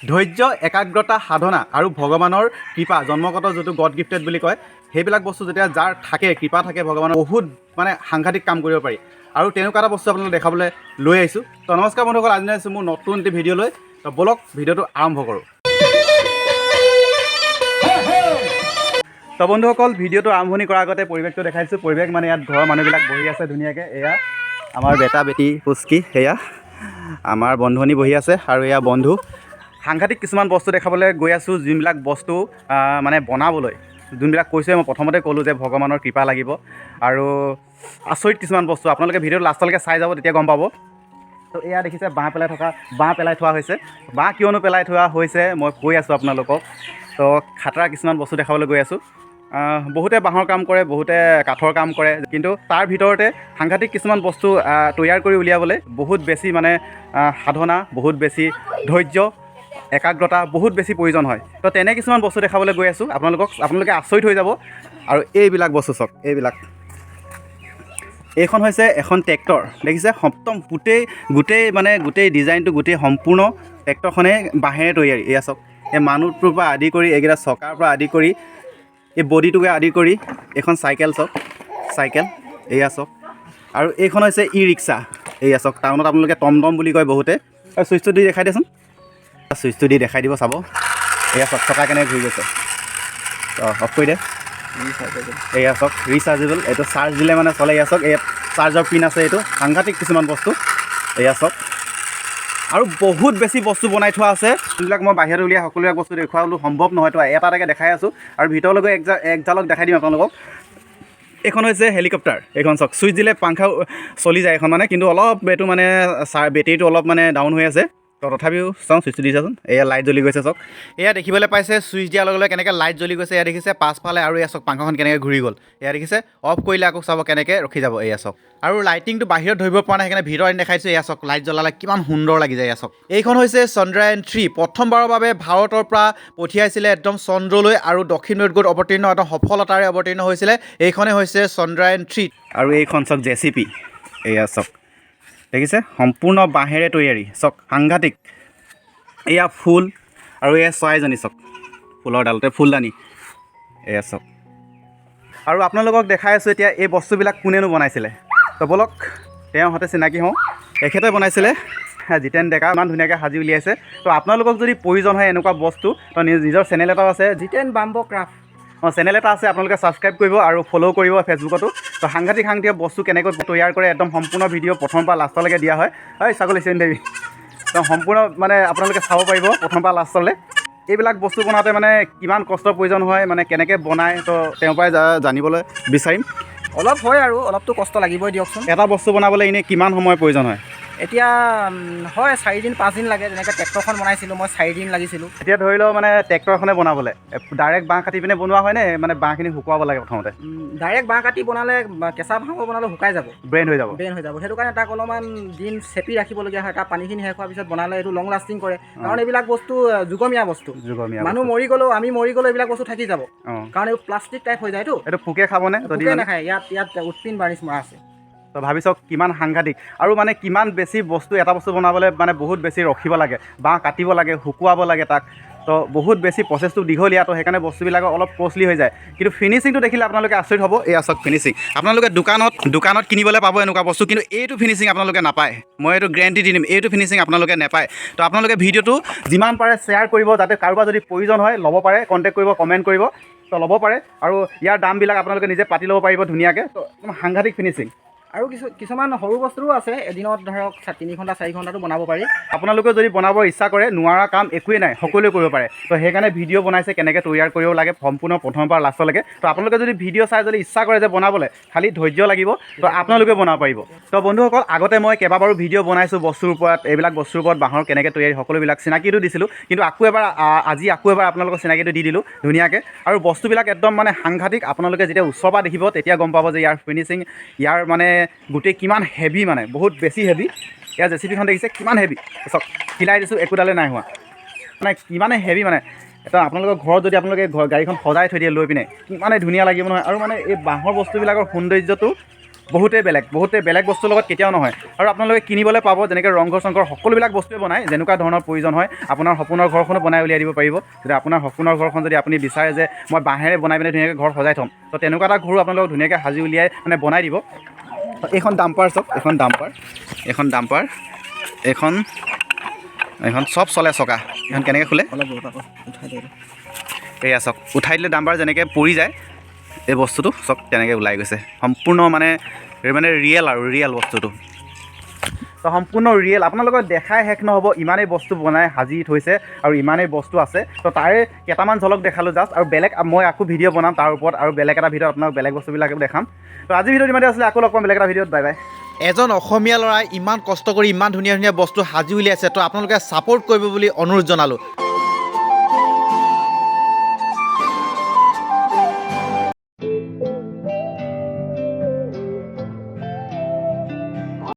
ধৈৰ্য, একাগ্ৰতা, সাধনা আৰু ভগৱানৰ কৃপা, জন্মগত যিটো গড গিফটেড বুলি কয়, সেইবিলাক বস্তু যেতিয়া যাৰ থাকে, কৃপা থাকে ভগৱানৰ, বহুত মানে সাংঘাতিক কাম কৰিব পাৰি। আৰু তেনেকুৱা এটা বস্তু আপোনালোকক দেখাবলৈ লৈ আহিছোঁ। তো নমস্কাৰ বন্ধুসকল, আজি আহিছোঁ মোৰ নতুন এটি ভিডিঅ' লৈ। তো ব'লক ভিডিঅ'টো আৰম্ভ কৰোঁ। তো বন্ধুসকল, ভিডিঅ'টো আৰম্ভণি কৰাৰ আগতে পৰিৱেশটো দেখাইছোঁ। পৰিৱেশ মানে ইয়াত ঘৰৰ মানুহবিলাক বহি আছে ধুনীয়াকৈ। এয়া আমাৰ বেটা বেটি পুচকি, সেয়া আমাৰ বন্ধুনী বহি আছে আৰু এয়া বন্ধু। সাংঘাতিক কিছুমান বস্তু দেখাবলৈ গৈ আছোঁ, যোনবিলাক বস্তু মানে বনাবলৈ, যোনবিলাক কৈছোঁৱে মই প্ৰথমতে ক'লোঁ যে ভগৱানৰ কৃপা লাগিব আৰু আচৰিত কিছুমান বস্তু। আপোনালোকে ভিডিঅ'টো লাষ্টলৈকে চাই যাব, তেতিয়া গম পাব। তো এয়া দেখিছে বাঁহ পেলাই থোৱা হৈছে। বাঁহ কিয়নো পেলাই থোৱা হৈছে মই কৈ আছোঁ আপোনালোকক। তো খাতৰা কিছুমান বস্তু দেখাবলৈ গৈ আছোঁ। বহুতে বাঁহৰ কাম কৰে, বহুতে কাঠৰ কাম কৰে, কিন্তু তাৰ ভিতৰতে সাংঘাতিক কিছুমান বস্তু তৈয়াৰ কৰি উলিয়াবলৈ বহুত বেছি মানে সাধনা, বহুত বেছি ধৈৰ্য, একাগ্ৰতা বহুত বেছি প্ৰয়োজন হয়। তো তেনে কিছুমান বস্তু দেখাবলৈ গৈ আছোঁ আপোনালোকে আচৰিত হৈ যাব। আৰু এইবিলাক বস্তু চাওক, এইখন হৈছে এখন ট্ৰেক্টৰ। দেখিছে সপ্তম গোটেই ডিজাইনটো, গোটেই সম্পূৰ্ণ ট্ৰেক্টৰখনে বাঁহেৰে তৈয়াৰী। এয়া চাওক, এই মানুহটোৰ পৰা আদি কৰি এইকেইটা চকাৰ পৰা আদি কৰি এই বডিটোকে আদি কৰি এইখন চাইকেল চাওক, এয়া চাওক। আৰু এইখন হৈছে ই ৰিক্সা। এয়া চাওক, টাউনত আপোনালোকে টমটম বুলি কয় বহুতে। আৰু চুইচটো দি দেখাই দিয়চোন, চুইচটো দি দেখাই দিব চাব। এয়া চাওক চকা কেনেকৈ ঘূৰি গৈছে। অফ কৰি দে। এয়া চাওক ৰিচাৰ্জেবল, এইটো চাৰ্জ দিলে মানে চলে। এয়া চাওক, এই চাৰ্জৰ পিন আছে, এইটো সাংঘাতিক কিছুমান বস্তু। এয়া চাওক, আৰু বহুত বেছি বস্তু বনাই থোৱা আছে, যোনবিলাক মই বাহিৰত উলিয়াই সকলোবিলাক বস্তু দেখুৱাবলৈ সম্ভৱ নহয়। তো এটা এটাকৈ দেখাই আছোঁ আৰু ভিতৰলৈকে এক জালক দেখাই দিম আপোনালোকক। এইখন হৈছে হেলিকপ্টাৰ। এইখন চাওক, চুইচ দিলে পাংখা চলি যায় এখন মানে, কিন্তু অলপ এইটো মানে বেটেৰীটো অলপ মানে ডাউন হৈ আছে। তো তথাপিও চাওঁ, চুইচটো দি চাচোন। এয়া লাইট জ্বলি গৈছে চাওক। এয়া দেখিবলৈ পাইছে চুইচ দিয়াৰ লগে লগে কেনেকৈ লাইট জ্বলি গৈছে। এয়া দেখিছে পাছফালে, আৰু এয়া চাওক পাংখাখন কেনেকৈ ঘূৰি গ'ল। এয়া দেখিছে, অফ কৰিলে আকৌ চাব কেনেকৈ ৰখি যাব। এয়া চাওক, আৰু লাইটিংটো বাহিৰত ধৰিব পৰা নাই, সেইকাৰণে ভিতৰত আনি দেখাইছোঁ। এয়া চাওক, লাইট জ্বলালে কিমান সুন্দৰ লাগি যায়। এয়া চাওক, এইখন হৈছে চন্দ্ৰায়ন 3। প্ৰথমবাৰৰ বাবে ভাৰতৰ পৰা পঠিয়াইছিলে একদম চন্দ্ৰলৈ, আৰু দক্ষিণ মেৰুত অৱতীৰ্ণ, একদম সফলতাৰে অৱতীৰ্ণ হৈছিলে। এইখনেই হৈছে চন্দ্ৰায়ন 3। আৰু এইখন চাওক JCB। এয়া চাওক, দেখিছে সম্পূৰ্ণ বাঁহেৰে তৈয়াৰী। চাওক সাংঘাতিক। এয়া ফুল, আৰু এয়া চৰাইজনী চাওক, ফুলৰ ডালতে ফুলদানি। এয়া চাওক, আৰু আপোনালোকক দেখাই আছোঁ এতিয়া এই বস্তুবিলাক কোনেনো বনাইছিলে। তো ব'লক তেওঁৰ সৈতে চিনাকি হওঁ। এখেতে বনাইছিলে, জিতেন ডেকা, ইমান ধুনীয়াকৈ সাজি উলিয়াইছে। তো আপোনালোকক যদি প্ৰয়োজন হয় এনেকুৱা বস্তু, তো নিজৰ চেনেল এটাও আছে, জিতেন বাম্বো ক্ৰাফ্ট। চেনেল এটা আছে, আপোনালোকে ছাবস্ক্ৰাইব কৰিব আৰু ফ'ল' কৰিব ফেচবুকতো। তো সাংঘাতিক বস্তু কেনেকৈ তৈয়াৰ কৰে, একদম সম্পূৰ্ণ ভিডিঅ' প্ৰথমৰ পৰা লাষ্টলৈকে দিয়া হয়। ছাগলী চেন দেৱী, তো সম্পূৰ্ণ মানে আপোনালোকে চাব পাৰিব প্ৰথমৰ পৰা লাষ্টলৈ। এইবিলাক বস্তু বনাওঁতে মানে কিমান কষ্টৰ প্ৰয়োজন হয়, মানে কেনেকৈ বনায়, তো তেওঁৰ পৰাই জানিবলৈ বিচাৰিম। অলপ হয় আৰু অলপতো কষ্ট লাগিবই দিয়কচোন। এটা বস্তু বনাবলৈ এনেই কিমান সময়ৰ প্ৰয়োজন হয়? এতিয়া হয় 4 দিন 5 দিন লাগে। যেনেকৈ ট্ৰেক্টৰখন বনাইছিলোঁ মই 4 দিন লাগিছিলোঁ। এতিয়া ধৰি লওক মানে ট্ৰেক্টৰখনে বনাবলৈ ডাইৰেক্ট বাঁহ কাটি পিনে বনোৱা হয়নে, মানে বাঁহখিনি শুকুৱাব লাগে প্ৰথমতে? ডাইৰেক্ট বাঁহ কাটি বনালে, কেঁচা বাঁহ বনালে শুকাই যাব, ব্ৰেণ্ড হৈ যাব। সেইটো কাৰণে তাক অলপমান দিন চেপি ৰাখিবলগীয়া হয়। তাৰ পানীখিনি শেষ হোৱাৰ পিছত বনালে এইটো লং লাষ্টিং কৰে। কাৰণ এইবিলাক বস্তু যুগমীয়া বস্তু। মানুহ মৰি গ'লেও, আমি মৰি গ'লেও এইবিলাক বস্তু থাকি যাব, কাৰণ এইবোৰ প্লাষ্টিক টাইপ হৈ যায়তো। এইটো পোকে খাবনে? যদি নাখায়। ইয়াত উৎপিন বাৰ্নিছ মৰা আছে। তো ভাবি চাওক কিমান সাংঘাতিক, আৰু মানে কিমান বেছি বস্তু, এটা বস্তু বনাবলৈ মানে বহুত বেছি ৰখিব লাগে, বাঁহ কাটিব লাগে, শুকুৱাব লাগে তাক। তো বহুত বেছি প্ৰচেছটো দীঘলীয়া, তো সেইকাৰণে বস্তুবিলাকৰ অলপ কষ্টলি হৈ যায়। কিন্তু ফিনিচিংটো দেখিলে আপোনালোকে আচৰিত হ'ব। এয়া চাওক ফিনিচিং, আপোনালোকে দোকানত কিনিবলৈ পাব এনেকুৱা বস্তু, কিন্তু এইটো ফিনিচিং আপোনালোকে নাপায়। মই এইটো গেৰেণ্টি দি দিম, এইটো ফিনিচিং আপোনালোকে নাপায়। তো আপোনালোকে ভিডিঅ'টো যিমান পাৰে শ্বেয়াৰ কৰিব, যাতে কাৰোবাৰ যদি প্ৰয়োজন হয় ল'ব পাৰে, কণ্টেক্ট কৰিব, কমেণ্ট কৰিব, তো ল'ব পাৰে। আৰু ইয়াৰ দামবিলাক আপোনালোকে নিজে পাতি ল'ব পাৰিব ধুনীয়াকৈ। তো সাংঘাতিক ফিনিচিং। আৰু কিছুমান সৰু বস্তুও আছে, এদিনত ধৰক 3 ঘণ্টা 4 ঘণ্টাটো বনাব পাৰি। আপোনালোকে যদি বনাব ইচ্ছা কৰে, নোৱাৰা কাম একোৱেই নাই, সকলোৱে কৰিব পাৰে। তো সেইকাৰণে ভিডিঅ' বনাইছে কেনেকৈ তৈয়াৰ কৰিব লাগে সম্পূৰ্ণ প্ৰথমৰ পৰা লাষ্টলৈকে। তো আপোনালোকে যদি ভিডিঅ' চাই যদি ইচ্ছা কৰে যে বনাবলৈ, খালি ধৈৰ্য লাগিব, তো আপোনালোকে বনাব পাৰিব। তো বন্ধুসকল, আগতে মই কেইবাবাৰো ভিডিঅ' বনাইছোঁ বস্তুৰ ওপৰত, এইবিলাক বস্তুৰ ওপৰত, বাঁহৰ কেনেকৈ তৈয়াৰী, সকলোবিলাক চিনাকিটো দিছিলোঁ। কিন্তু আজি আকৌ এবাৰ আপোনালোকৰ চিনাকিটো দি দিলোঁ ধুনীয়াকৈ। আৰু বস্তুবিলাক একদম মানে সাংঘাতিক। আপোনালোকে যেতিয়া ওচৰৰ পৰা দেখিব তেতিয়া গম পাব যে ইয়াৰ ফিনিচিং, ইয়াৰ মানে গোটেই কিমান হেভি, মানে বহুত বেছি হেভি। ইয়াৰ JCBখন দেখিছে কিমান হেভি। চাওক চিলাই দিছোঁ, একোডালে নাই হোৱা, মানে কিমানে হেভি। মানে এটা আপোনালোকৰ ঘৰত যদি আপোনালোকে গাড়ীখন সজাই থৈ দিয়ে লৈ পিনে, কিমানে ধুনীয়া লাগিব নহয়। আৰু মানে এই বাঁহৰ বস্তুবিলাকৰ সৌন্দৰ্যটো বহুতেই বেলেগ বস্তুৰ লগত কেতিয়াও নহয় আৰু আপোনালোকে কিনিবলৈ পাব যেনেকৈ ৰংঘৰ চংঘৰ সকলোবিলাক বস্তুৱে বনায় যেনেকুৱা ধৰণৰ প্ৰয়োজন হয় আপোনাৰ সপোনৰ ঘৰখনো বনাই উলিয়াই দিব পাৰিব যদি আপোনাৰ সপোনৰ ঘৰখন যদি আপুনি বিচাৰে যে মই বাঁহেৰে বনাই পিনে ধুনীয়াকৈ ঘৰ সজাই থ'ম তো তেনেকুৱা এটা ঘৰো আপোনালোকক ধুনীয়াকৈ সাজি উলিয়াই মানে বনাই দিব এইখন ডাম্পাৰ চাওক এইখন ডাম্পাৰ এইখন চব চলে চকা এইখন কেনেকৈ খোলে এয়া চাওক উঠাই দিলে ডাম্পাৰ যেনেকৈ পৰি যায় এই বস্তুটো চব তেনেকৈ ওলাই গৈছে সম্পূৰ্ণ মানে ৰিয়েল বস্তুটো তো সম্পূৰ্ণ ৰিয়েল আপোনালোকক দেখাই শেষ নহ'ব ইমানেই বস্তু বনাই সাজি থৈছে আৰু ইমানেই বস্তু আছে তো তাৰে কেইটামান ঝলক দেখালোঁ জাষ্ট আৰু বেলেগ মই আকৌ ভিডিঅ' বনাম তাৰ ওপৰত আৰু বেলেগ এটা ভিডিঅ'ত আপোনাক বেলেগ বস্তুবিলাক দেখাম তো আজি ভিডিঅ'ত ইমানে আছিলে আকৌ লগ পাম বেলেগ এটা ভিডিঅ'ত বাই বাই এজন অসমীয়া ল'ৰাই ইমান কষ্ট কৰি ইমান ধুনীয়া ধুনীয়া বস্তু সাজি উলিয়াইছে তো আপোনালোকে ছাপোৰ্ট কৰিব বুলি অনুৰোধ জনালোঁ